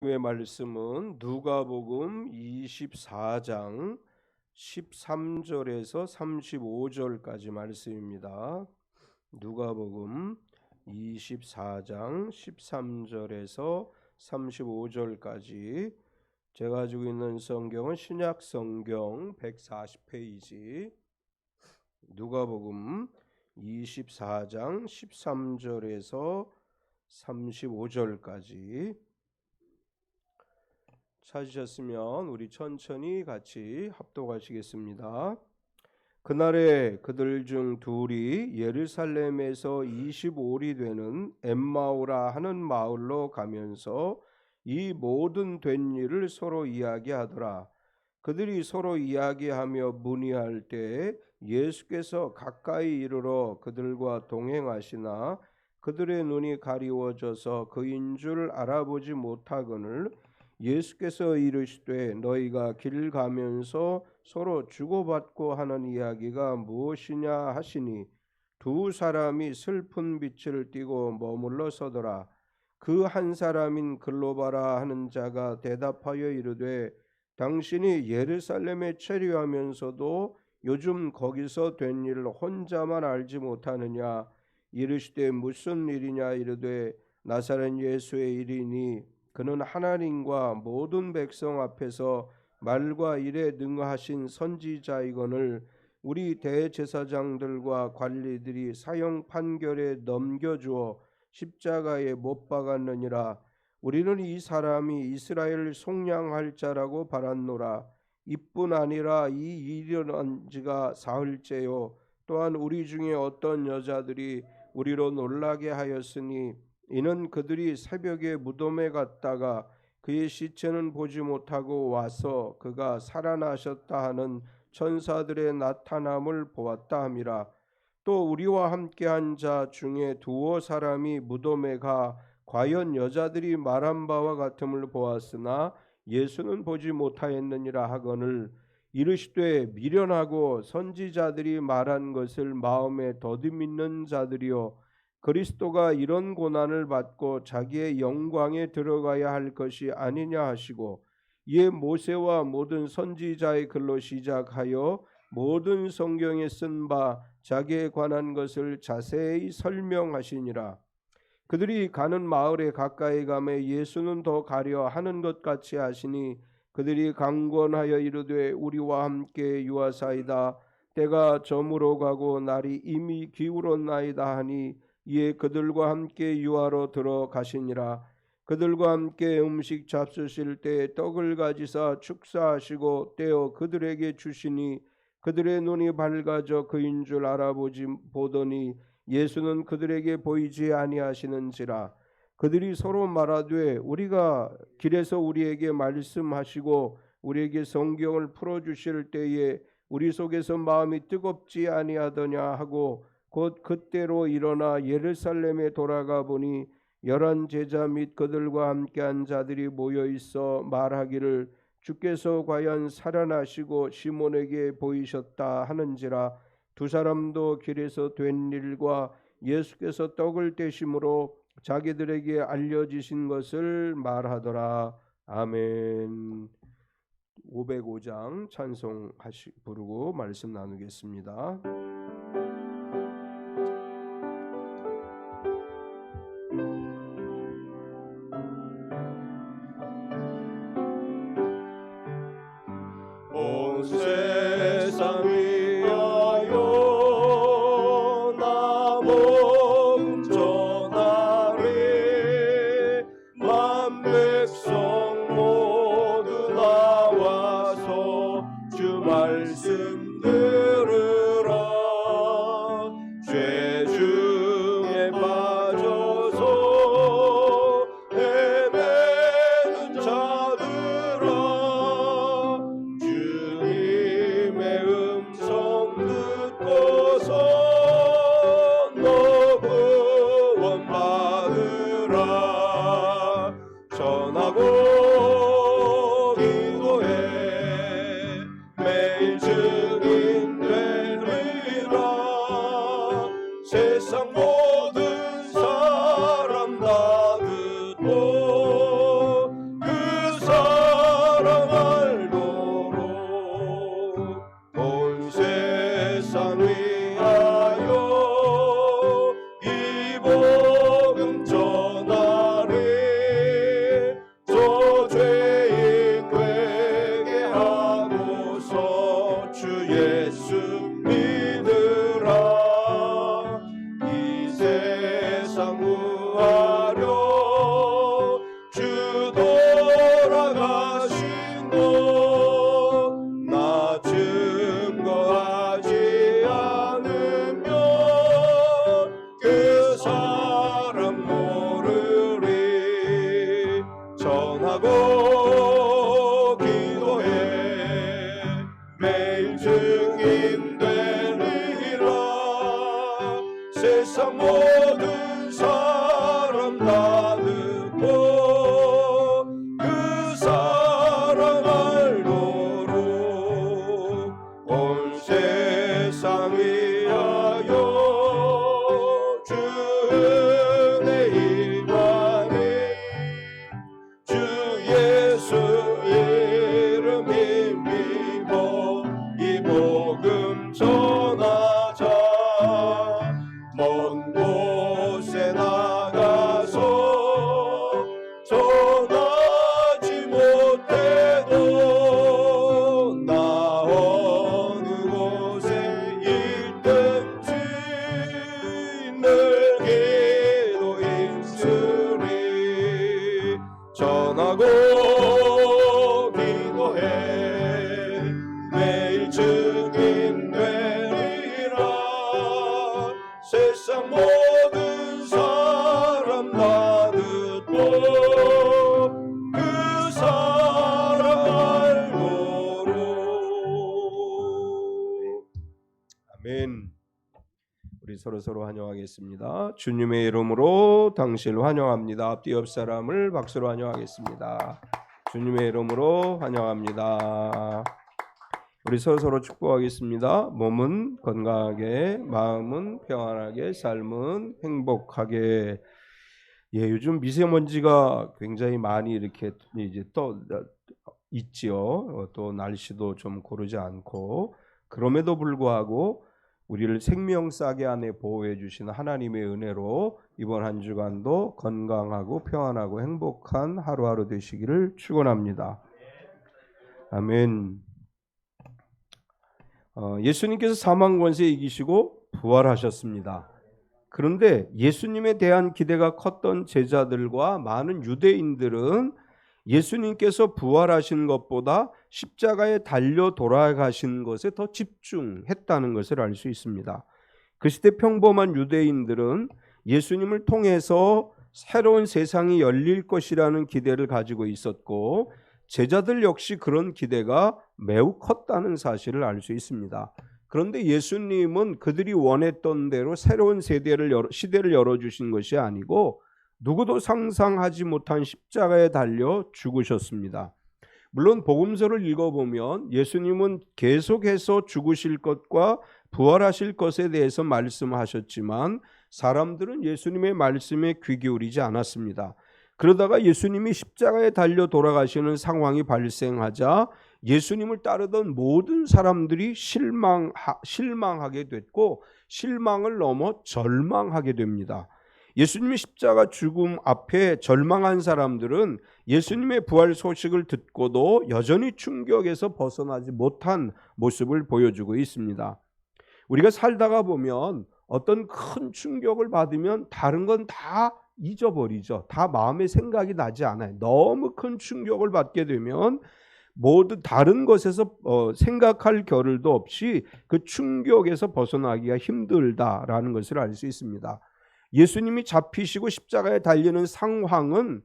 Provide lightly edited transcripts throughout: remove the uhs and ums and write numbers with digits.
의 말씀은 누가복음 24장 13절에서 35절까지 말씀입니다. 누가복음 24장 13절에서 35절까지 제가 가지고 있는 성경은 신약 성경 140페이지 누가복음 24장 13절에서 35절까지 찾으셨으면 우리 천천히 같이 합독하시겠습니다. 그날에 그들 중 둘이 예루살렘에서 25리 되는 엠마오라 하는 마을로 가면서 이 모든 된 일을 서로 이야기하더라. 그들이 서로 이야기하며 문의할 때에 예수께서 가까이 이르러 그들과 동행하시나 그들의 눈이 가리워져서 그인 줄 알아보지 못하거늘 예수께서 이르시되 너희가 길 가면서 서로 주고받고 하는 이야기가 무엇이냐 하시니 두 사람이 슬픈 빛을 띠고 머물러 서더라. 그 한 사람인 글로바라 하는 자가 대답하여 이르되 당신이 예루살렘에 체류하면서도 요즘 거기서 된 일을 혼자만 알지 못하느냐. 이르시되 무슨 일이냐. 이르되 나사렛 예수의 일이니 그는 하나님과 모든 백성 앞에서 말과 일에 능하신 선지자이거늘 우리 대제사장들과 관리들이 사형 판결에 넘겨주어 십자가에 못 박았느니라. 우리는 이 사람이 이스라엘 속량할 자라고 바랐노라. 이뿐 아니라 이 일어난 지가 사흘째요. 또한 우리 중에 어떤 여자들이 우리로 놀라게 하였으니 이는 그들이 새벽에 무덤에 갔다가 그의 시체는 보지 못하고 와서 그가 살아나셨다 하는 천사들의 나타남을 보았다 함이라. 또 우리와 함께한 자 중에 두어 사람이 무덤에 가 과연 여자들이 말한 바와 같음을 보았으나 예수는 보지 못하였느니라 하거늘 이르시되 미련하고 선지자들이 말한 것을 마음에 더듬는 자들이여 그리스도가 이런 고난을 받고 자기의 영광에 들어가야 할 것이 아니냐 하시고 이에 모세와 모든 선지자의 글로 시작하여 모든 성경에 쓴 바 자기에 관한 것을 자세히 설명하시니라. 그들이 가는 마을에 가까이 가매 예수는 더 가려 하는 것 같이 하시니 그들이 강권하여 이르되 우리와 함께 유하사이다. 때가 저물어 가고 날이 이미 기울었나이다 하니 이에 그들과 함께 유하로 들어가시니라. 그들과 함께 음식 잡수실 때 떡을 가지사 축사하시고 떼어 그들에게 주시니 그들의 눈이 밝아져 그인 줄 알아보지 보더니 예수는 그들에게 보이지 아니하시는지라. 그들이 서로 말하되 우리가 길에서 우리에게 말씀하시고 우리에게 성경을 풀어주실 때에 우리 속에서 마음이 뜨겁지 아니하더냐 하고 곧 그때로 일어나 예루살렘에 돌아가 보니 11 제자 및 그들과 함께한 자들이 모여 있어 말하기를 주께서 과연 살아나시고 시몬에게 보이셨다 하는지라. 두 사람도 길에서 된 일과 예수께서 떡을 떼심으로 자기들에게 알려지신 것을 말하더라. 아멘. 505장 찬송 부르고 말씀 나누겠습니다. 온 세상 위하여 나 멈춰나리 만 백성 모두 나와서 주 말씀 들으라. 죄 중에 빠져서 헤매는 자들아 주님의 음성 듣고서 너 구원 받으라. 전하고 전하고 기도해 매일 증인 되리라. 세상 모든 사람 다 듣고 그 사람 알도록 온 세상 위하여 주 은혜 임하니 주 예수 이름 힘입어 이 복음 전하자. 먼 곳에 나가서 전하지 못해도 나 어느 곳에 있든지 늘 기도 힘쓰리. 전하고 기도해 매일 증인 되리라. 세상 모든 사람 다 듣고 그 사람 알도록. 아멘. 우리 서로 환영하겠습니다. 주님의 이름으로 당신을 환영합니다. 앞뒤 옆 사람을 박수로 환영하겠습니다. 주님의 이름으로 환영합니다. 우리 서로 축복하겠습니다. 몸은 건강하게, 마음은 평안하게, 삶은 행복하게. 예, 요즘 미세먼지가 굉장히 많이 이렇게 이제 또 있지요. 또 날씨도 좀 고르지 않고, 그럼에도 불구하고 우리를 생명싸게 안에 보호해 주시는 하나님의 은혜로 이번 한 주간도 건강하고 평안하고 행복한 하루하루 되시기를 축원합니다. 아멘. 예수님께서 사망 권세 이기시고 부활하셨습니다. 그런데 예수님에 대한 기대가 컸던 제자들과 많은 유대인들은 예수님께서 부활하신 것보다 십자가에 달려 돌아가신 것에 더 집중했다는 것을 알 수 있습니다. 그 시대 평범한 유대인들은 예수님을 통해서 새로운 세상이 열릴 것이라는 기대를 가지고 있었고, 제자들 역시 그런 기대가 매우 컸다는 사실을 알 수 있습니다. 그런데 예수님은 그들이 원했던 대로 새로운 시대를 열어주신 것이 아니고 누구도 상상하지 못한 십자가에 달려 죽으셨습니다. 물론 복음서를 읽어보면 예수님은 계속해서 죽으실 것과 부활하실 것에 대해서 말씀하셨지만 사람들은 예수님의 말씀에 귀 기울이지 않았습니다. 그러다가 예수님이 십자가에 달려 돌아가시는 상황이 발생하자 예수님을 따르던 모든 사람들이 실망하게 됐고, 실망을 넘어 절망하게 됩니다. 예수님의 십자가 죽음 앞에 절망한 사람들은 예수님의 부활 소식을 듣고도 여전히 충격에서 벗어나지 못한 모습을 보여주고 있습니다. 우리가 살다가 보면 어떤 큰 충격을 받으면 다른 건 다 잊어버리죠. 다 마음에 생각이 나지 않아요. 너무 큰 충격을 받게 되면 모두 다른 것에서 생각할 겨를도 없이 그 충격에서 벗어나기가 힘들다라는 것을 알 수 있습니다. 예수님이 잡히시고 십자가에 달리는 상황은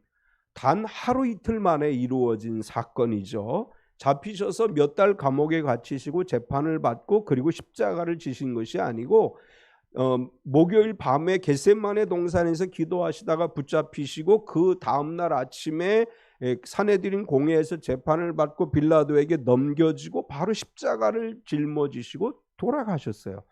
단 하루 이틀 만에 이루어진 사건이죠. 잡히셔서 몇 달 감옥에 갇히시고 재판을 받고 그리고 십자가를 지신 것이 아니고 목요일 밤에 겟세마네 동산에서 기도하시다가 붙잡히시고 그 다음날 아침에 산헤드린 공회에서 재판을 받고 빌라도에게 넘겨지고 바로 십자가를 짊어지시고 돌아가셨어요.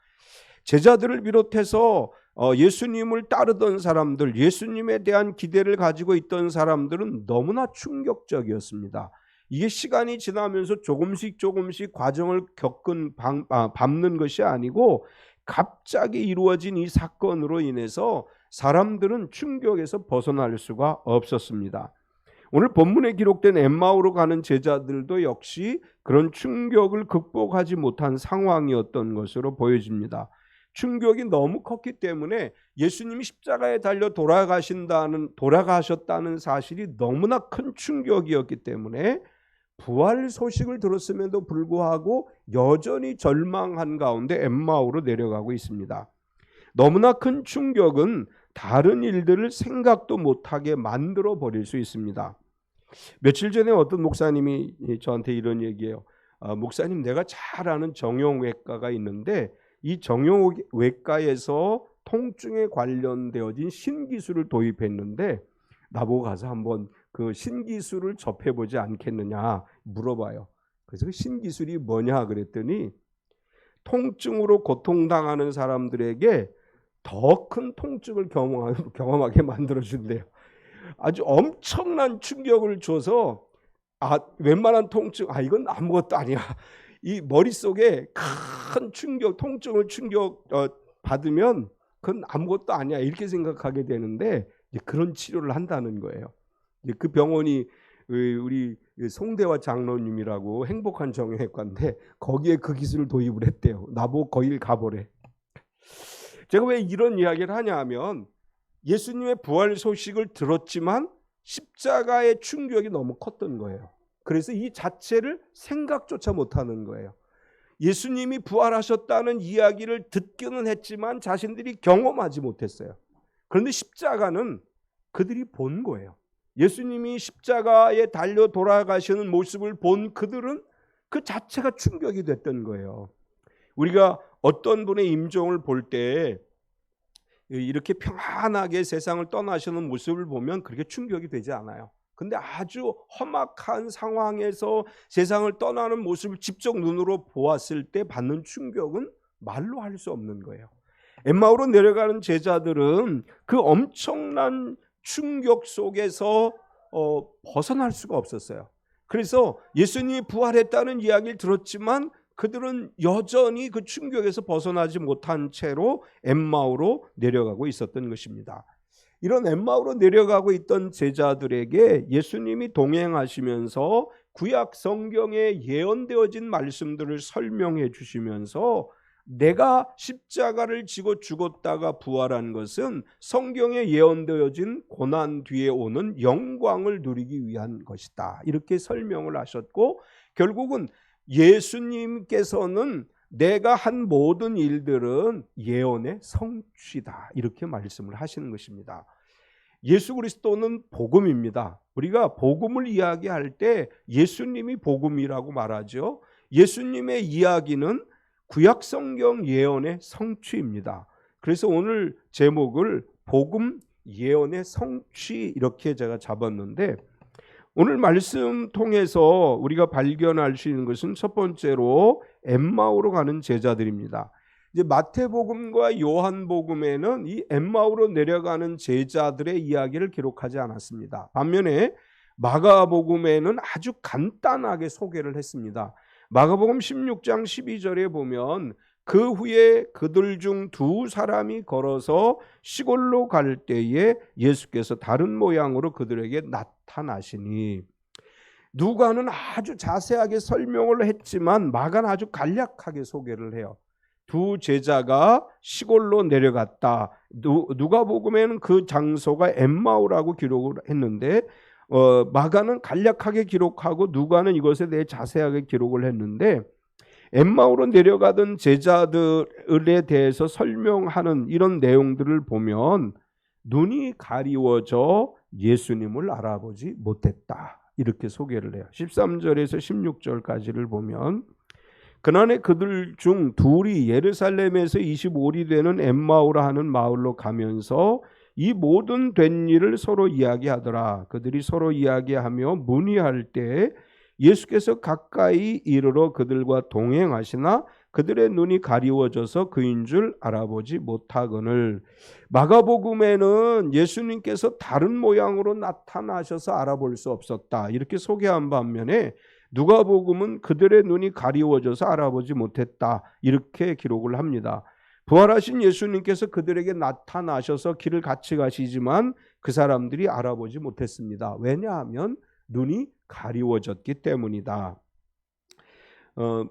제자들을 비롯해서 예수님을 따르던 사람들, 예수님에 대한 기대를 가지고 있던 사람들은 너무나 충격적이었습니다. 이게 시간이 지나면서 조금씩 과정을 밟는 것이 아니고 갑자기 이루어진 이 사건으로 인해서 사람들은 충격에서 벗어날 수가 없었습니다. 오늘 본문에 기록된 엠마오로 가는 제자들도 역시 그런 충격을 극복하지 못한 상황이었던 것으로 보여집니다. 충격이 너무 컸기 때문에 예수님이 십자가에 달려 돌아가셨다는 사실이 너무나 큰 충격이었기 때문에 부활 소식을 들었음에도 불구하고 여전히 절망한 가운데 엠마오로 내려가고 있습니다. 너무나 큰 충격은 다른 일들을 생각도 못하게 만들어 버릴 수 있습니다. 며칠 전에 어떤 목사님이 저한테 이런 얘기해요. 목사님, 내가 잘 아는 정형외과가 있는데 이 정형외과에서 통증에 관련되어진 신기술을 도입했는데 나보고 가서 한번 그 신기술을 접해보지 않겠느냐 물어봐요. 그래서 그 신기술이 뭐냐 그랬더니 통증으로 고통당하는 사람들에게 더 큰 통증을 경험하게 만들어준대요. 아주 엄청난 충격을 줘서 웬만한 통증, 이건 아무것도 아니야. 이 머릿속에 큰 통증을 받으면 그건 아무것도 아니야. 이렇게 생각하게 되는데 그런 치료를 한다는 거예요. 그 병원이 우리 송대화 장로님이라고 행복한 정형외과인데 거기에 그 기술을 도입을 했대요. 나보고 거길 가보래. 제가 왜 이런 이야기를 하냐 하면 예수님의 부활 소식을 들었지만 십자가의 충격이 너무 컸던 거예요. 그래서 이 자체를 생각조차 못하는 거예요. 예수님이 부활하셨다는 이야기를 듣기는 했지만 자신들이 경험하지 못했어요. 그런데 십자가는 그들이 본 거예요. 예수님이 십자가에 달려 돌아가시는 모습을 본 그들은 그 자체가 충격이 됐던 거예요. 우리가 어떤 분의 임종을 볼 때 이렇게 평안하게 세상을 떠나시는 모습을 보면 그렇게 충격이 되지 않아요. 근데 아주 험악한 상황에서 세상을 떠나는 모습을 직접 눈으로 보았을 때 받는 충격은 말로 할 수 없는 거예요. 엠마오로 내려가는 제자들은 그 엄청난 충격 속에서 벗어날 수가 없었어요. 그래서 예수님이 부활했다는 이야기를 들었지만 그들은 여전히 그 충격에서 벗어나지 못한 채로 엠마오로 내려가고 있었던 것입니다. 이런 엠마오로 내려가고 있던 제자들에게 예수님이 동행하시면서 구약 성경에 예언되어진 말씀들을 설명해 주시면서 내가 십자가를 지고 죽었다가 부활한 것은 성경에 예언되어진 고난 뒤에 오는 영광을 누리기 위한 것이다. 이렇게 설명을 하셨고 결국은 예수님께서는 내가 한 모든 일들은 예언의 성취다. 이렇게 말씀을 하시는 것입니다. 예수 그리스도는 복음입니다. 우리가 복음을 이야기할 때 예수님이 복음이라고 말하죠. 예수님의 이야기는 구약 성경 예언의 성취입니다. 그래서 오늘 제목을 복음 예언의 성취 이렇게 제가 잡았는데 오늘 말씀 통해서 우리가 발견할 수 있는 것은 첫 번째로 엠마오로 가는 제자들입니다. 이제 마태복음과 요한복음에는 이 엠마오로 내려가는 제자들의 이야기를 기록하지 않았습니다. 반면에 마가복음에는 아주 간단하게 소개를 했습니다. 마가복음 16장 12절에 보면 그 후에 그들 중 두 사람이 걸어서 시골로 갈 때에 예수께서 다른 모양으로 그들에게 나타나시니 누가는 아주 자세하게 설명을 했지만 마가는 아주 간략하게 소개를 해요. 두 제자가 시골로 내려갔다. 누가복음에는 그 장소가 엠마오라고 기록을 했는데 마가는 간략하게 기록하고 누가는 이것에 대해 자세하게 기록을 했는데 엠마오로 내려가던 제자들에 대해서 설명하는 이런 내용들을 보면 눈이 가리워져 예수님을 알아보지 못했다. 이렇게 소개를 해요. 13절에서 16절까지를 보면 그날에 그들 중 둘이 예루살렘에서 25리 되는 엠마오라 하는 마을로 가면서 이 모든 된 일을 서로 이야기하더라. 그들이 서로 이야기하며 문의할 때 예수께서 가까이 이르러 그들과 동행하시나 그들의 눈이 가리워져서 그인 줄 알아보지 못하거늘. 마가복음에는 예수님께서 다른 모양으로 나타나셔서 알아볼 수 없었다. 이렇게 소개한 반면에 누가복음은 그들의 눈이 가리워져서 알아보지 못했다. 이렇게 기록을 합니다. 부활하신 예수님께서 그들에게 나타나셔서 길을 같이 가시지만 그 사람들이 알아보지 못했습니다. 왜냐하면 눈이 가리워졌기 때문이다.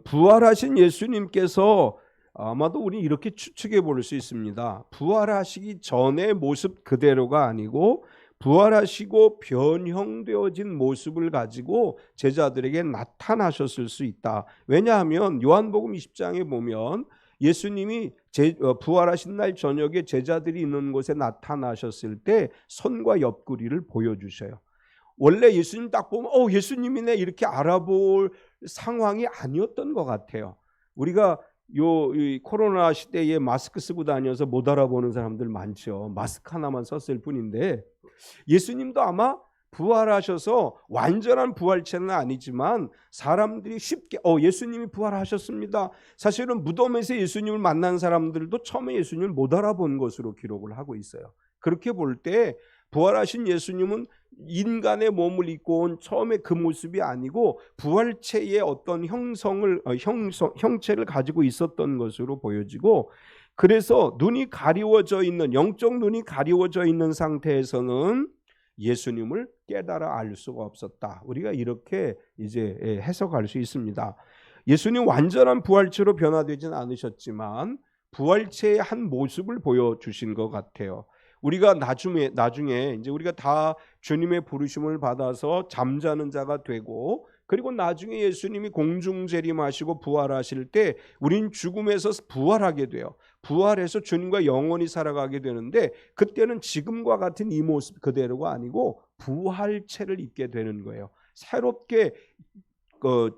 부활하신 예수님께서 아마도 우리 이렇게 추측해 볼 수 있습니다. 부활하시기 전의 모습 그대로가 아니고 부활하시고 변형되어진 모습을 가지고 제자들에게 나타나셨을 수 있다. 왜냐하면 요한복음 20장에 보면 예수님이 부활하신 날 저녁에 제자들이 있는 곳에 나타나셨을 때 손과 옆구리를 보여주셔요. 원래 예수님 딱 보면 예수님이네 이렇게 알아볼 상황이 아니었던 것 같아요. 우리가 이 코로나 시대에 마스크 쓰고 다녀서 못 알아보는 사람들 많죠. 마스크 하나만 썼을 뿐인데 예수님도 아마 부활하셔서 완전한 부활체는 아니지만 사람들이 쉽게 예수님이 부활하셨습니다. 사실은 무덤에서 예수님을 만난 사람들도 처음에 예수님을 못 알아본 것으로 기록을 하고 있어요. 그렇게 볼 때 부활하신 예수님은 인간의 몸을 입고 온 처음에 그 모습이 아니고 부활체의 어떤 형체를 가지고 있었던 것으로 보여지고, 그래서 눈이 가리워져 있는, 영적 눈이 가리워져 있는 상태에서는 예수님을 깨달아 알 수가 없었다. 우리가 이렇게 이제 해석할 수 있습니다. 예수님 완전한 부활체로 변화되지는 않으셨지만 부활체의 한 모습을 보여주신 것 같아요. 우리가 나중에 이제 우리가 다 주님의 부르심을 받아서 잠자는 자가 되고, 그리고 나중에 예수님이 공중 재림하시고 부활하실 때 우린 죽음에서 부활하게 돼요. 부활해서 주님과 영원히 살아가게 되는데, 그때는 지금과 같은 이 모습 그대로가 아니고 부활체를 입게 되는 거예요. 새롭게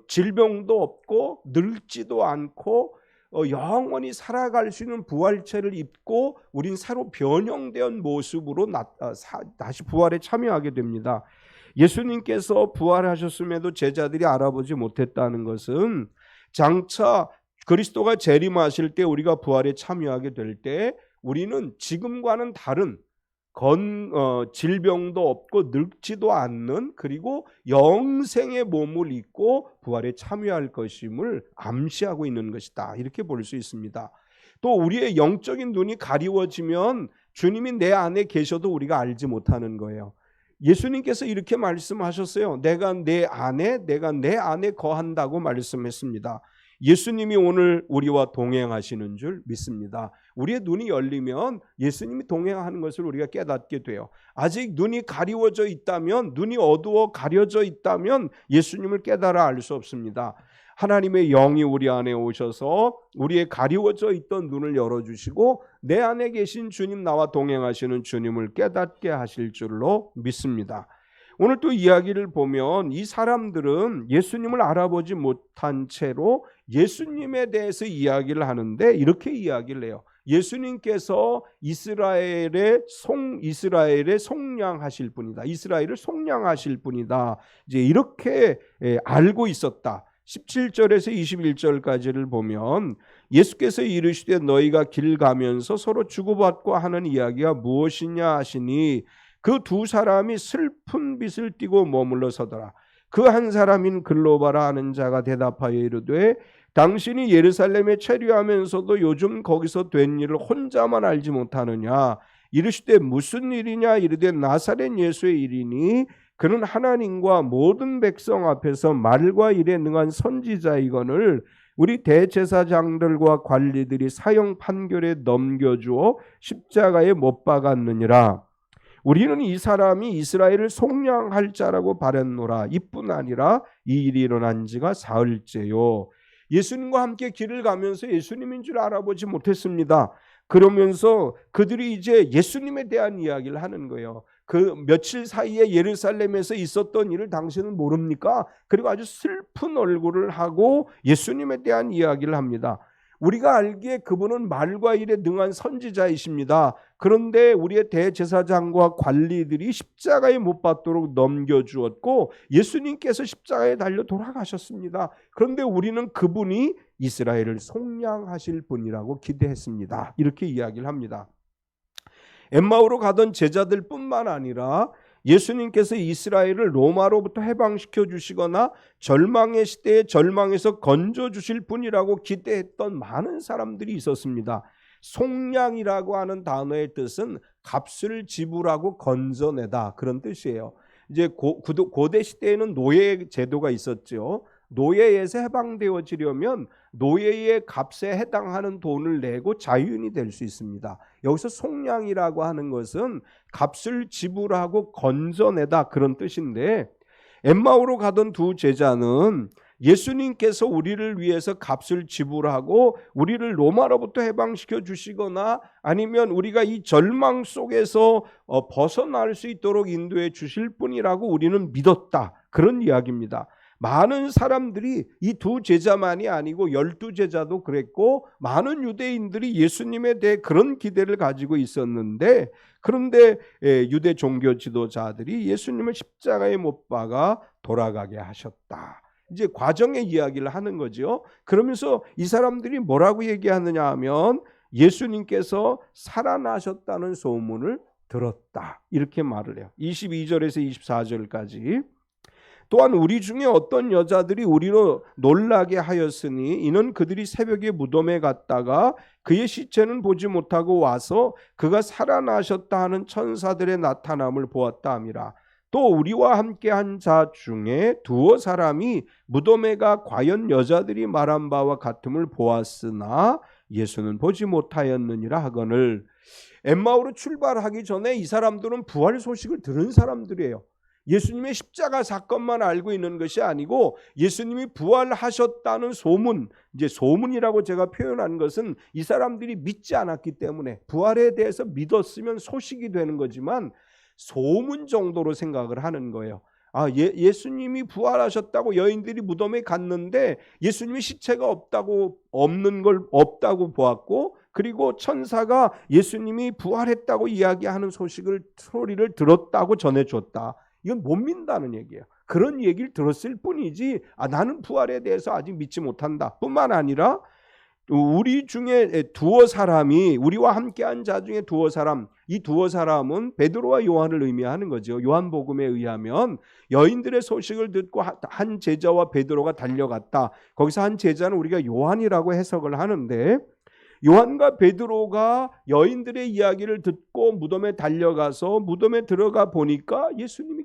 질병도 없고 늙지도 않고 영원히 살아갈 수 있는 부활체를 입고 우린 새로 변형된 모습으로 다시 부활에 참여하게 됩니다. 예수님께서 부활하셨음에도 제자들이 알아보지 못했다는 것은 장차 그리스도가 재림하실 때 우리가 부활에 참여하게 될 때 우리는 지금과는 다른 질병도 없고 늙지도 않는, 그리고 영생의 몸을 입고 부활에 참여할 것임을 암시하고 있는 것이다. 이렇게 볼 수 있습니다. 또 우리의 영적인 눈이 가리워지면 주님이 내 안에 계셔도 우리가 알지 못하는 거예요. 예수님께서 이렇게 말씀하셨어요. 내가 내 안에 거한다고 말씀했습니다. 예수님이 오늘 우리와 동행하시는 줄 믿습니다. 우리의 눈이 열리면 예수님이 동행하는 것을 우리가 깨닫게 돼요. 아직 눈이 가리워져 있다면, 눈이 어두워 가려져 있다면 예수님을 깨달아 알 수 없습니다. 하나님의 영이 우리 안에 오셔서 우리의 가리워져 있던 눈을 열어주시고 내 안에 계신 주님, 나와 동행하시는 주님을 깨닫게 하실 줄로 믿습니다. 오늘 또 이야기를 보면 이 사람들은 예수님을 알아보지 못한 채로 예수님에 대해서 이야기를 하는데 이렇게 이야기를 해요. 예수님께서 이스라엘의 속량하실 분이다. 이스라엘을 속량하실 분이다. 이제 이렇게 알고 있었다. 17절에서 21절까지를 보면 예수께서 이르시되 너희가 길 가면서 서로 주고받고 하는 이야기가 무엇이냐 하시니 그 두 사람이 슬픈 빛을 띠고 머물러 서더라. 그 한 사람인 글로바라 하는 자가 대답하여 이르되 당신이 예루살렘에 체류하면서도 요즘 거기서 된 일을 혼자만 알지 못하느냐. 이르시되 무슨 일이냐. 이르되 나사렛 예수의 일이니 그는 하나님과 모든 백성 앞에서 말과 일에 능한 선지자이거늘 우리 대제사장들과 관리들이 사형 판결에 넘겨주어 십자가에 못 박았느니라. 우리는 이 사람이 이스라엘을 속량할 자라고 바랬노라. 이뿐 아니라 이 일이 일어난 지가 사흘째요. 예수님과 함께 길을 가면서 예수님인 줄 알아보지 못했습니다. 그러면서 그들이 이제 예수님에 대한 이야기를 하는 거예요. 그 며칠 사이에 예루살렘에서 있었던 일을 당신은 모릅니까? 그리고 아주 슬픈 얼굴을 하고 예수님에 대한 이야기를 합니다. 우리가 알기에 그분은 말과 일에 능한 선지자이십니다. 그런데 우리의 대제사장과 관리들이 십자가에 못 박도록 넘겨주었고 예수님께서 십자가에 달려 돌아가셨습니다. 그런데 우리는 그분이 이스라엘을 속량하실 분이라고 기대했습니다. 이렇게 이야기를 합니다. 엠마오로 가던 제자들 뿐만 아니라 예수님께서 이스라엘을 로마로부터 해방시켜 주시거나 절망의 시대에 절망에서 건져 주실 분이라고 기대했던 많은 사람들이 있었습니다. 속량이라고 하는 단어의 뜻은 값을 지불하고 건져내다, 그런 뜻이에요. 이제 고대 시대에는 노예 제도가 있었죠. 노예에서 해방되어지려면 노예의 값에 해당하는 돈을 내고 자유인이 될 수 있습니다. 여기서 속량이라고 하는 것은 값을 지불하고 건져내다, 그런 뜻인데 엠마오로 가던 두 제자는 예수님께서 우리를 위해서 값을 지불하고 우리를 로마로부터 해방시켜 주시거나 아니면 우리가 이 절망 속에서 벗어날 수 있도록 인도해 주실 분이라고 우리는 믿었다. 그런 이야기입니다. 많은 사람들이 이 두 제자만이 아니고 12제자도 그랬고 많은 유대인들이 예수님에 대해 그런 기대를 가지고 있었는데, 그런데 유대 종교 지도자들이 예수님을 십자가에 못 박아 돌아가게 하셨다. 이제 과정의 이야기를 하는 거죠. 그러면서 이 사람들이 뭐라고 얘기하느냐 하면 예수님께서 살아나셨다는 소문을 들었다. 이렇게 말을 해요. 22절에서 24절까지. 또한 우리 중에 어떤 여자들이 우리로 놀라게 하였으니 이는 그들이 새벽에 무덤에 갔다가 그의 시체는 보지 못하고 와서 그가 살아나셨다 하는 천사들의 나타남을 보았다 함이라. 또 우리와 함께 한 자 중에 두어 사람이 무덤에 가 과연 여자들이 말한 바와 같음을 보았으나 예수는 보지 못하였느니라 하거늘. 엠마오로 출발하기 전에 이 사람들은 부활 소식을 들은 사람들이에요. 예수님의 십자가 사건만 알고 있는 것이 아니고 예수님이 부활하셨다는 소문, 이제 소문이라고 제가 표현한 것은 이 사람들이 믿지 않았기 때문에 부활에 대해서 믿었으면 소식이 되는 거지만 소문 정도로 생각을 하는 거예요. 예수님이 부활하셨다고 여인들이 무덤에 갔는데 예수님의 시체가 없는 걸 없다고 보았고, 그리고 천사가 예수님이 부활했다고 이야기하는 소리를 들었다고 전해줬다. 이건 못 믿는다는 얘기예요. 그런 얘기를 들었을 뿐이지 나는 부활에 대해서 아직 믿지 못한다 뿐만 아니라 우리 중에 두어 사람이, 우리와 함께한 자 중에 두어 사람, 이 두어 사람은 베드로와 요한을 의미하는 거죠. 요한복음에 의하면 여인들의 소식을 듣고 한 제자와 베드로가 달려갔다. 거기서 한 제자는 우리가 요한이라고 해석을 하는데, 요한과 베드로가 여인들의 이야기를 듣고 무덤에 달려가서 무덤에 들어가 보니까 예수님이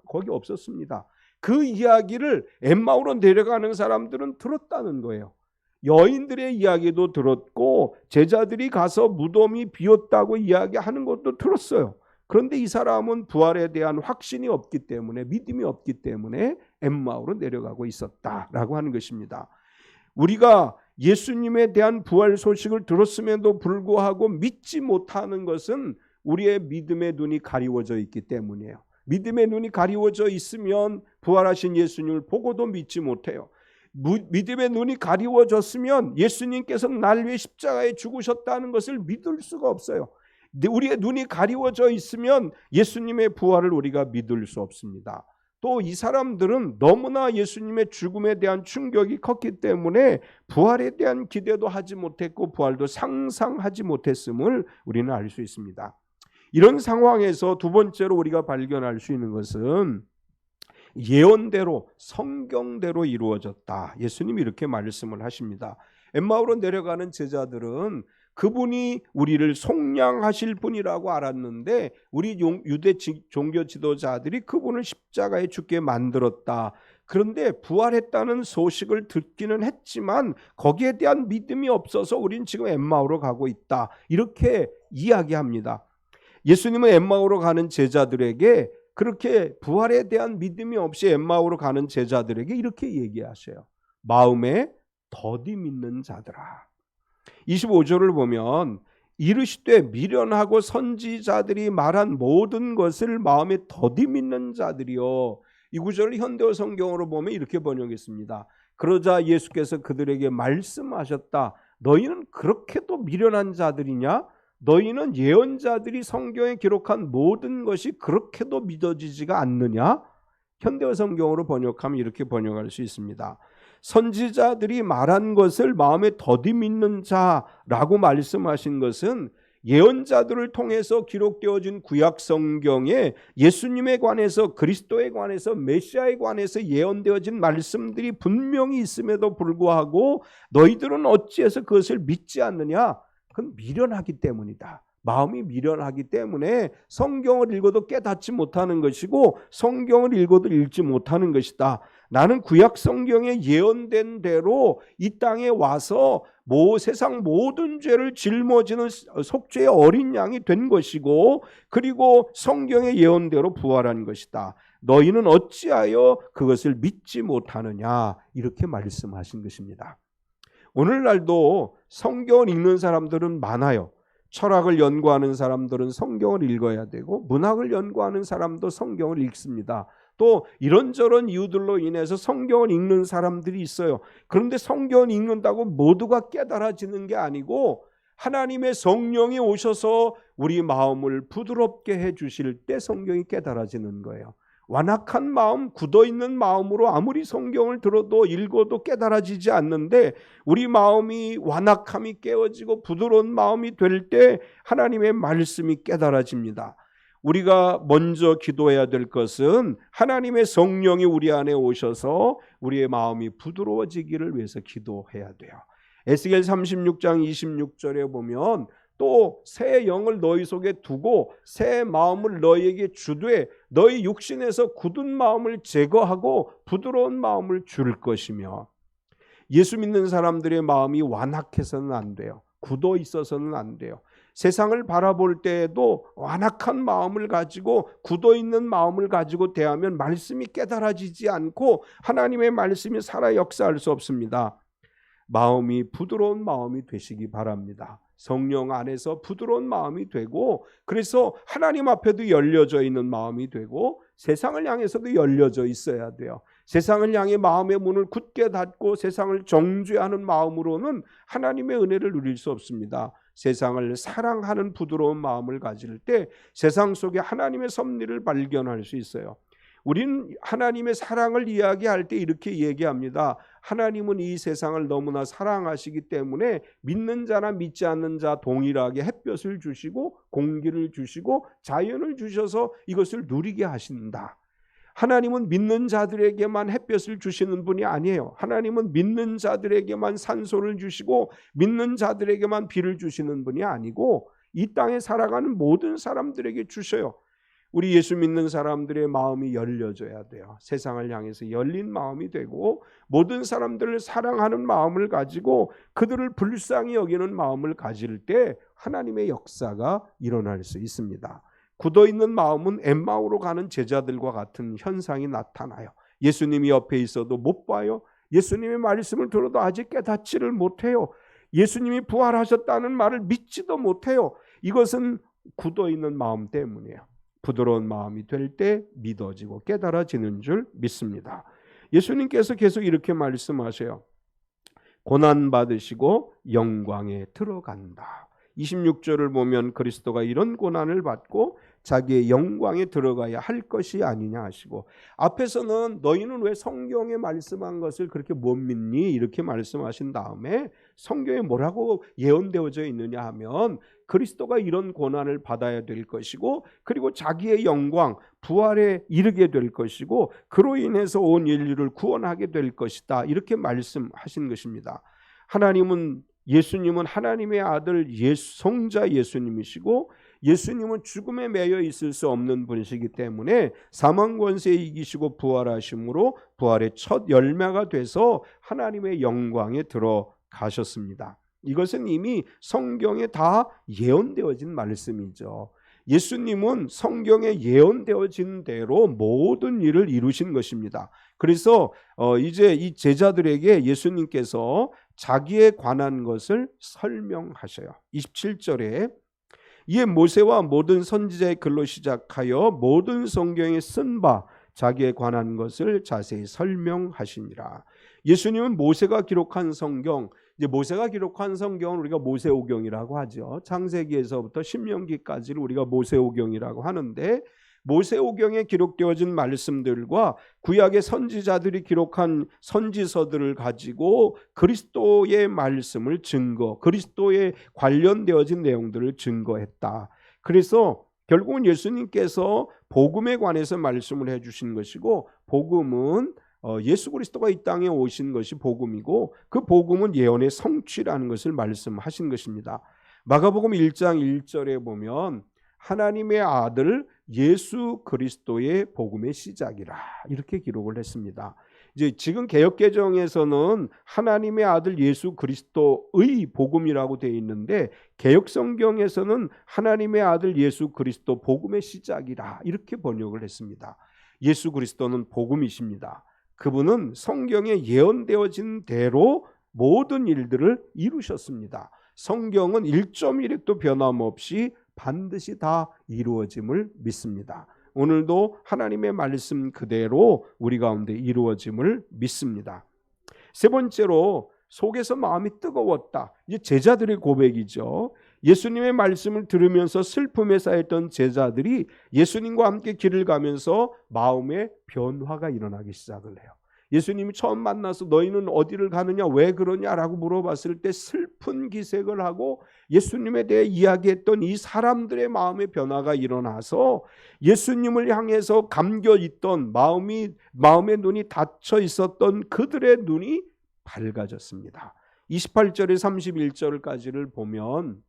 거기 없었습니다. 그 이야기를 엠마오로 내려가는 사람들은 들었다는 거예요. 여인들의 이야기도 들었고 제자들이 가서 무덤이 비었다고 이야기하는 것도 들었어요. 그런데 이 사람은 부활에 대한 확신이 없기 때문에, 믿음이 없기 때문에 엠마오로 내려가고 있었다라고 하는 것입니다. 우리가 예수님에 대한 부활 소식을 들었음에도 불구하고 믿지 못하는 것은 우리의 믿음의 눈이 가리워져 있기 때문이에요. 믿음의 눈이 가리워져 있으면 부활하신 예수님을 보고도 믿지 못해요. 믿음의 눈이 가리워졌으면 예수님께서 날 위해 십자가에 죽으셨다는 것을 믿을 수가 없어요. 우리의 눈이 가리워져 있으면 예수님의 부활을 우리가 믿을 수 없습니다. 또 이 사람들은 너무나 예수님의 죽음에 대한 충격이 컸기 때문에 부활에 대한 기대도 하지 못했고 부활도 상상하지 못했음을 우리는 알 수 있습니다. 이런 상황에서 두 번째로 우리가 발견할 수 있는 것은 예언대로, 성경대로 이루어졌다. 예수님이 이렇게 말씀을 하십니다. 엠마오로 내려가는 제자들은 그분이 우리를 속량하실 분이라고 알았는데 우리 유대 종교 지도자들이 그분을 십자가에 죽게 만들었다. 그런데 부활했다는 소식을 듣기는 했지만 거기에 대한 믿음이 없어서 우린 지금 엠마오로 가고 있다. 이렇게 이야기합니다. 예수님은 엠마오로 가는 제자들에게, 그렇게 부활에 대한 믿음이 없이 엠마오로 가는 제자들에게 이렇게 얘기하셔요. 마음에 더디 믿는 자들아. 25절을 보면 이르시되 미련하고 선지자들이 말한 모든 것을 마음에 더디 믿는 자들이요. 이 구절을 현대어 성경으로 보면 이렇게 번역했습니다. 그러자 예수께서 그들에게 말씀하셨다. 너희는 그렇게도 미련한 자들이냐? 너희는 예언자들이 성경에 기록한 모든 것이 그렇게도 믿어지지가 않느냐? 현대어 성경으로 번역하면 이렇게 번역할 수 있습니다. 선지자들이 말한 것을 마음에 더디 믿는 자라고 말씀하신 것은 예언자들을 통해서 기록되어진 구약 성경에 예수님에 관해서, 그리스도에 관해서, 메시아에 관해서 예언되어진 말씀들이 분명히 있음에도 불구하고 너희들은 어찌해서 그것을 믿지 않느냐? 그건 미련하기 때문이다. 마음이 미련하기 때문에 성경을 읽어도 깨닫지 못하는 것이고 성경을 읽어도 읽지 못하는 것이다. 나는 구약 성경에 예언된 대로 이 땅에 와서 세상 모든 죄를 짊어지는 속죄의 어린 양이 된 것이고, 그리고 성경의 예언대로 부활한 것이다. 너희는 어찌하여 그것을 믿지 못하느냐 이렇게 말씀하신 것입니다. 오늘날도 성경을 읽는 사람들은 많아요. 철학을 연구하는 사람들은 성경을 읽어야 되고 문학을 연구하는 사람도 성경을 읽습니다. 또 이런저런 이유들로 인해서 성경을 읽는 사람들이 있어요. 그런데 성경을 읽는다고 모두가 깨달아지는 게 아니고 하나님의 성령이 오셔서 우리 마음을 부드럽게 해주실 때 성경이 깨달아지는 거예요. 완악한 마음, 굳어있는 마음으로 아무리 성경을 들어도 읽어도 깨달아지지 않는데 우리 마음이 완악함이 깨어지고 부드러운 마음이 될 때 하나님의 말씀이 깨달아집니다. 우리가 먼저 기도해야 될 것은 하나님의 성령이 우리 안에 오셔서 우리의 마음이 부드러워지기를 위해서 기도해야 돼요. 에스겔 36장 26절에 보면 또 새 영을 너희 속에 두고 새 마음을 너희에게 주되 너희 육신에서 굳은 마음을 제거하고 부드러운 마음을 줄 것이며, 예수 믿는 사람들의 마음이 완악해서는 안 돼요. 굳어 있어서는 안 돼요. 세상을 바라볼 때에도 완악한 마음을 가지고 굳어 있는 마음을 가지고 대하면 말씀이 깨달아지지 않고 하나님의 말씀이 살아 역사할 수 없습니다. 마음이 부드러운 마음이 되시기 바랍니다. 성령 안에서 부드러운 마음이 되고, 그래서 하나님 앞에도 열려져 있는 마음이 되고 세상을 향해서도 열려져 있어야 돼요. 세상을 향해 마음의 문을 굳게 닫고 세상을 정죄하는 마음으로는 하나님의 은혜를 누릴 수 없습니다. 세상을 사랑하는 부드러운 마음을 가질 때 세상 속에 하나님의 섭리를 발견할 수 있어요. 우리는 하나님의 사랑을 이야기할 때 이렇게 얘기합니다. 하나님은 이 세상을 너무나 사랑하시기 때문에 믿는 자나 믿지 않는 자 동일하게 햇볕을 주시고 공기를 주시고 자연을 주셔서 이것을 누리게 하신다. 하나님은 믿는 자들에게만 햇볕을 주시는 분이 아니에요. 하나님은 믿는 자들에게만 산소를 주시고 믿는 자들에게만 비를 주시는 분이 아니고 이 땅에 살아가는 모든 사람들에게 주셔요. 우리 예수 믿는 사람들의 마음이 열려져야 돼요. 세상을 향해서 열린 마음이 되고 모든 사람들을 사랑하는 마음을 가지고 그들을 불쌍히 여기는 마음을 가질 때 하나님의 역사가 일어날 수 있습니다. 굳어있는 마음은 엠마오로 가는 제자들과 같은 현상이 나타나요. 예수님이 옆에 있어도 못 봐요. 예수님의 말씀을 들어도 아직 깨닫지를 못해요. 예수님이 부활하셨다는 말을 믿지도 못해요. 이것은 굳어있는 마음 때문이에요. 부드러운 마음이 될 때 믿어지고 깨달아지는 줄 믿습니다. 예수님께서 계속 이렇게 말씀하세요. 고난받으시고 영광에 들어간다. 26절을 보면 그리스도가 이런 고난을 받고 자기의 영광에 들어가야 할 것이 아니냐 하시고, 앞에서는 너희는 왜 성경에 말씀한 것을 그렇게 못 믿니? 이렇게 말씀하신 다음에 성경에 뭐라고 예언되어져 있느냐 하면 그리스도가 이런 고난을 받아야 될 것이고 그리고 자기의 영광 부활에 이르게 될 것이고 그로 인해서 온 인류를 구원하게 될 것이다. 이렇게 말씀하신 것입니다. 예수님은 하나님의 아들 성자 예수님이시고 예수님은 죽음에 매여 있을 수 없는 분이시기 때문에 사망 권세에 이기시고 부활하심으로 부활의 첫 열매가 돼서 하나님의 영광에 들어가셨습니다. 이것은 이미 성경에 다 예언되어진 말씀이죠. 예수님은 성경에 예언되어진 대로 모든 일을 이루신 것입니다. 그래서 이제 이 제자들에게 예수님께서 자기에 관한 것을 설명하셔요. 27절에 이에 모세와 모든 선지자의 글로 시작하여 모든 성경에 쓴 바 자기에 관한 것을 자세히 설명하시니라. 예수님은 모세가 기록한 성경, 이제 모세가 기록한 성경은 우리가 모세오경이라고 하죠. 창세기에서부터 신명기까지를 우리가 모세오경이라고 하는데, 모세오경에 기록되어진 말씀들과 구약의 선지자들이 기록한 선지서들을 가지고 그리스도의 말씀을 그리스도에 관련되어진 내용들을 증거했다. 그래서 결국은 예수님께서 복음에 관해서 말씀을 해주신 것이고, 복음은 예수 그리스도가 이 땅에 오신 것이 복음이고 그 복음은 예언의 성취라는 것을 말씀하신 것입니다. 마가복음 1장 1절에 보면 하나님의 아들 예수 그리스도의 복음의 시작이라 이렇게 기록을 했습니다. 이제 지금 개역개정에서는 하나님의 아들 예수 그리스도의 복음이라고 되어 있는데 개역성경에서는 하나님의 아들 예수 그리스도 복음의 시작이라 이렇게 번역을 했습니다. 예수 그리스도는 복음이십니다. 그분은 성경에 예언되어진 대로 모든 일들을 이루셨습니다. 성경은 1.1획도 변함없이 반드시 다 이루어짐을 믿습니다. 오늘도 하나님의 말씀 그대로 우리 가운데 이루어짐을 믿습니다. 세 번째로 속에서 마음이 뜨거웠다. 이제 제자들의 고백이죠. 예수님의 말씀을 들으면서 슬픔에 쌓였던 제자들이 예수님과 함께 길을 가면서 마음의 변화가 일어나기 시작을 해요. 예수님이 처음 만나서 너희는 어디를 가느냐 왜 그러냐라고 물어봤을 때 슬픈 기색을 하고 예수님에 대해 이야기했던 이 사람들의 마음의 변화가 일어나서 예수님을 향해서 감겨 있던 마음의 눈이 닫혀 있었던 그들의 눈이 밝아졌습니다. 28절에 31절까지를 보면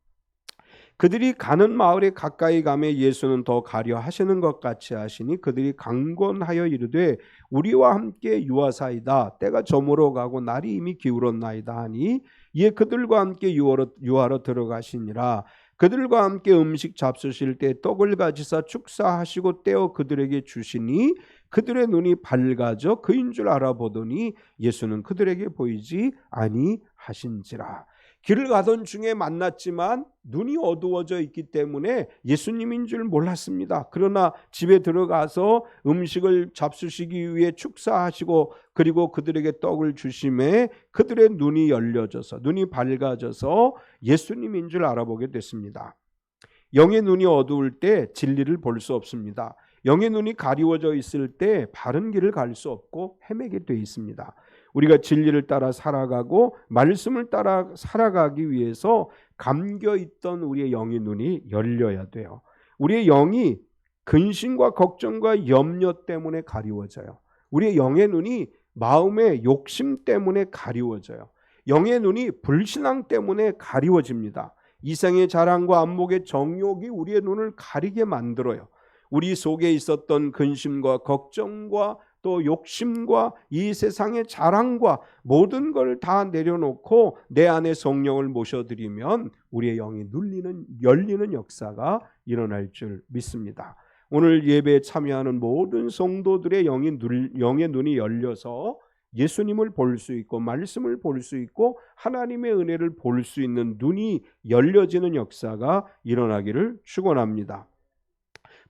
그들이 가는 마을에 가까이 가매 예수는 더 가려 하시는 것 같이 하시니 그들이 강권하여 이르되 우리와 함께 유하사이다. 때가 저물어 가고 날이 이미 기울었나이다 하니 이에 그들과 함께 유하러 들어가시니라. 그들과 함께 음식 잡수실 때 떡을 가지사 축사하시고 떼어 그들에게 주시니 그들의 눈이 밝아져 그인 줄 알아보더니 예수는 그들에게 보이지 아니하신지라. 길을 가던 중에 만났지만 눈이 어두워져 있기 때문에 예수님인 줄 몰랐습니다. 그러나 집에 들어가서 음식을 잡수시기 위해 축사하시고 그리고 그들에게 떡을 주심에 그들의 눈이 열려져서 눈이 밝아져서 예수님인 줄 알아보게 됐습니다. 영의 눈이 어두울 때 진리를 볼 수 없습니다. 영의 눈이 가리워져 있을 때 바른 길을 갈 수 없고 헤매게 돼 있습니다. 우리가 진리를 따라 살아가고 말씀을 따라 살아가기 위해서 감겨있던 우리의 영의 눈이 열려야 돼요. 우리의 영이 근심과 걱정과 염려 때문에 가리워져요. 우리의 영의 눈이 마음의 욕심 때문에 가리워져요. 영의 눈이 불신앙 때문에 가리워집니다. 이생의 자랑과 안목의 정욕이 우리의 눈을 가리게 만들어요. 우리 속에 있었던 근심과 걱정과 또 욕심과 이 세상의 자랑과 모든 걸 다 내려놓고 내 안에 성령을 모셔드리면 우리의 영이 열리는 역사가 일어날 줄 믿습니다. 오늘 예배에 참여하는 모든 성도들의 영의 눈이 열려서 예수님을 볼 수 있고 말씀을 볼 수 있고 하나님의 은혜를 볼 수 있는 눈이 열려지는 역사가 일어나기를 축원합니다.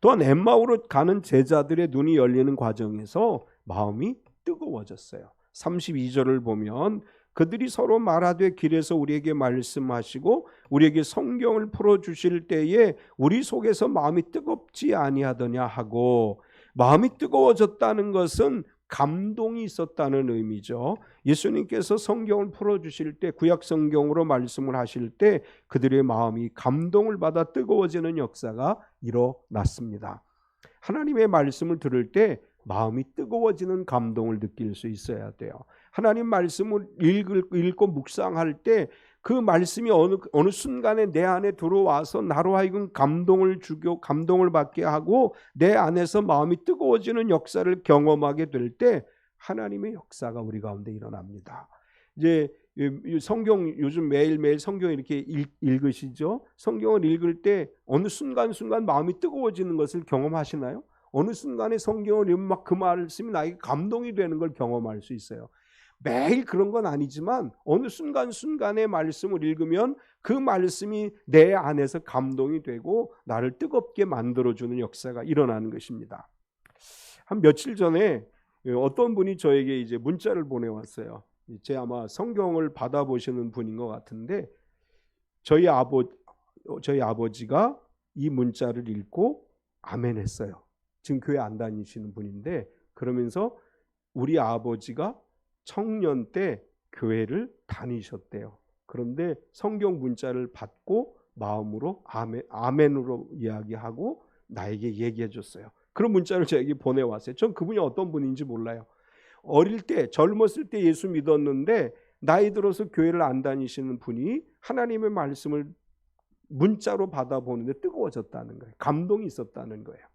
또한 엠마오로 가는 제자들의 눈이 열리는 과정에서 마음이 뜨거워졌어요. 32절을 보면 그들이 서로 말하되 길에서 우리에게 말씀하시고 우리에게 성경을 풀어주실 때에 우리 속에서 마음이 뜨겁지 아니하더냐 하고, 마음이 뜨거워졌다는 것은 감동이 있었다는 의미죠. 예수님께서 성경을 풀어주실 때 구약 성경으로 말씀을 하실 때 그들의 마음이 감동을 받아 뜨거워지는 역사가 일어났습니다. 하나님의 말씀을 들을 때 마음이 뜨거워지는 감동을 느낄 수 있어야 돼요. 하나님 말씀을 읽고 묵상할 때 그 말씀이 어느 순간에 내 안에 들어와서 나로 하여금 감동을 주고 감동을 받게 하고 내 안에서 마음이 뜨거워지는 역사를 경험하게 될 때 하나님의 역사가 우리 가운데 일어납니다. 이제 성경 요즘 매일매일 성경 이렇게 읽으시죠? 성경을 읽을 때 어느 순간순간 마음이 뜨거워지는 것을 경험하시나요? 어느 순간에 성경을 읽으면 막 그 말씀이 나에게 감동이 되는 걸 경험할 수 있어요. 매일 그런 건 아니지만 어느 순간순간의 말씀을 읽으면 그 말씀이 내 안에서 감동이 되고 나를 뜨겁게 만들어주는 역사가 일어나는 것입니다. 한 며칠 전에 어떤 분이 저에게 이제 문자를 보내왔어요. 제 아마 성경을 받아보시는 분인 것 같은데 저희 아버지가 이 문자를 읽고 아멘 했어요. 지금 교회 안 다니시는 분인데 그러면서 우리 아버지가 청년 때 교회를 다니셨대요. 그런데 성경 문자를 받고 마음으로 아멘으로 이야기하고 나에게 얘기해 줬어요. 그런 문자를 저에게 보내왔어요. 전 그분이 어떤 분인지 몰라요. 어릴 때 젊었을 때 예수 믿었는데 나이 들어서 교회를 안 다니시는 분이 하나님의 말씀을 문자로 받아보는데 뜨거워졌다는 거예요. 감동이 있었다는 거예요.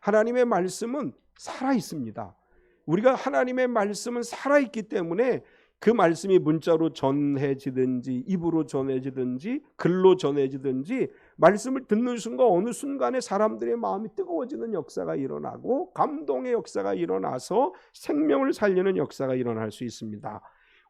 하나님의 말씀은 살아있습니다. 우리가 하나님의 말씀은 살아있기 때문에 그 말씀이 문자로 전해지든지 입으로 전해지든지 글로 전해지든지 말씀을 듣는 순간 어느 순간에 사람들의 마음이 뜨거워지는 역사가 일어나고 감동의 역사가 일어나서 생명을 살리는 역사가 일어날 수 있습니다.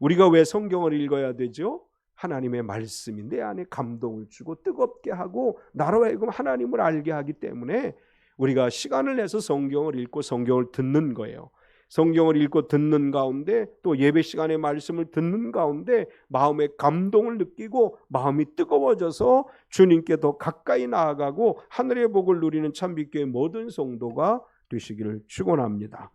우리가 왜 성경을 읽어야 되죠? 하나님의 말씀이 내 안에 감동을 주고 뜨겁게 하고 나로 하여금 하나님을 알게 하기 때문에 우리가 시간을 내서 성경을 읽고 성경을 듣는 거예요. 성경을 읽고 듣는 가운데 또 예배 시간에 말씀을 듣는 가운데 마음의 감동을 느끼고 마음이 뜨거워져서 주님께 더 가까이 나아가고 하늘의 복을 누리는 참빛교회 모든 성도가 되시기를 축원합니다.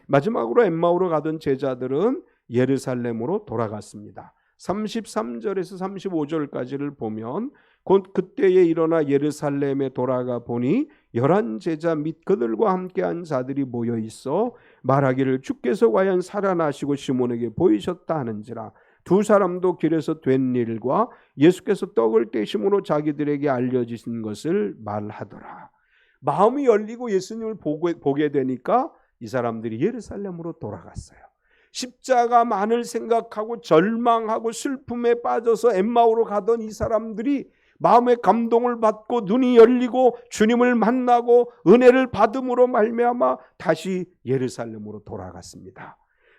마지막으로 엠마오로 가던 제자들은 예루살렘으로 돌아갔습니다. 33절에서 35절까지를 보면 곧 그때에 일어나 예루살렘에 돌아가 보니 11 제자 및 그들과 함께한 자들이 모여 있어 말하기를 주께서 과연 살아나시고 시몬에게 보이셨다 하는지라. 두 사람도 길에서 된 일과 예수께서 떡을 떼심으로 자기들에게 알려주신 것을 말하더라. 마음이 열리고 예수님을 보게 되니까 이 사람들이 예루살렘으로 돌아갔어요. 십자가만을 생각하고 절망하고 슬픔에 빠져서 엠마오로 가던 이 사람들이 마음의 감동을 받고 눈이 열리고 주님을 만나고 은혜를 받음으로 말미암아 다시 예루살렘으로 돌아갔습니다.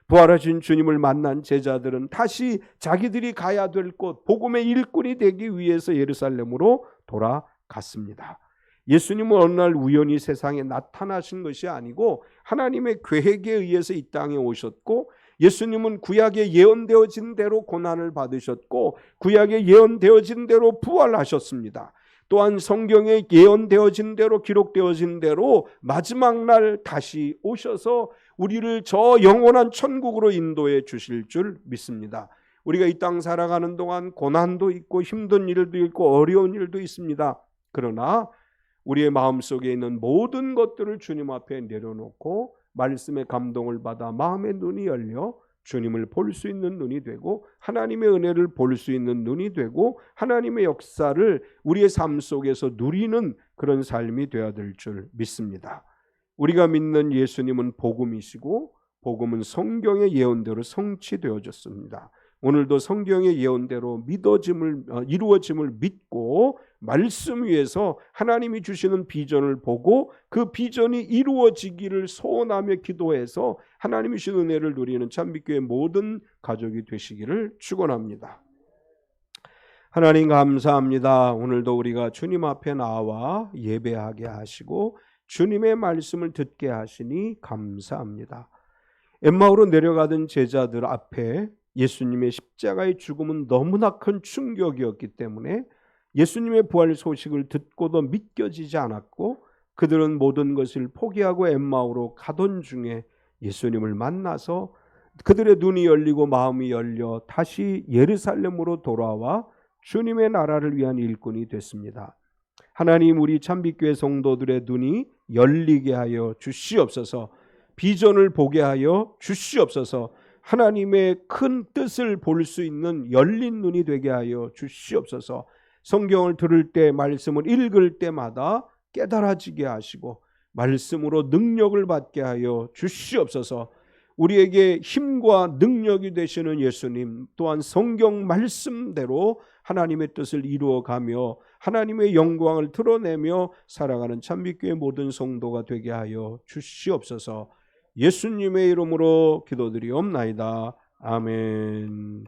부활하신 주님을 만난 제자들은 다시 자기들이 가야 될 곳, 복음의 일꾼이 되기 위해서 예루살렘으로 돌아갔습니다. 예수님은 어느 날 우연히 세상에 나타나신 것이 아니고 하나님의 계획에 의해서 이 땅에 오셨고, 예수님은 구약에 예언되어진 대로 고난을 받으셨고 구약에 예언되어진 대로 부활하셨습니다. 또한 성경에 예언되어진 대로 기록되어진 대로 마지막 날 다시 오셔서 우리를 저 영원한 천국으로 인도해 주실 줄 믿습니다. 우리가 이 땅 살아가는 동안 고난도 있고 힘든 일도 있고 어려운 일도 있습니다. 그러나 우리의 마음속에 있는 모든 것들을 주님 앞에 내려놓고 말씀의 감동을 받아 마음의 눈이 열려 주님을 볼 수 있는 눈이 되고 하나님의 은혜를 볼 수 있는 눈이 되고 하나님의 역사를 우리의 삶 속에서 누리는 그런 삶이 되어야 될 줄 믿습니다. 우리가 믿는 예수님은 복음이시고 복음은 성경의 예언대로 성취되어졌습니다. 오늘도 성경의 예언대로 이루어짐을 믿고 말씀 위에서 하나님이 주시는 비전을 보고 그 비전이 이루어지기를 소원하며 기도해서 하나님이 주신 은혜를 누리는 참빛교회 모든 가족이 되시기를 축원합니다. 하나님 감사합니다. 오늘도 우리가 주님 앞에 나와 예배하게 하시고 주님의 말씀을 듣게 하시니 감사합니다. 엠마오로 내려가던 제자들 앞에 예수님의 십자가의 죽음은 너무나 큰 충격이었기 때문에 예수님의 부활 소식을 듣고도 믿겨지지 않았고 그들은 모든 것을 포기하고 엠마오로 가던 중에 예수님을 만나서 그들의 눈이 열리고 마음이 열려 다시 예루살렘으로 돌아와 주님의 나라를 위한 일꾼이 됐습니다. 하나님, 우리 참빛교회 성도들의 눈이 열리게 하여 주시옵소서. 비전을 보게 하여 주시옵소서. 하나님의 큰 뜻을 볼 수 있는 열린 눈이 되게 하여 주시옵소서. 성경을 들을 때, 말씀을 읽을 때마다 깨달아지게 하시고 말씀으로 능력을 받게 하여 주시옵소서. 우리에게 힘과 능력이 되시는 예수님, 또한 성경 말씀대로 하나님의 뜻을 이루어가며 하나님의 영광을 드러내며 살아가는 참빛교회 모든 성도가 되게 하여 주시옵소서. 예수님의 이름으로 기도드리옵나이다. 아멘.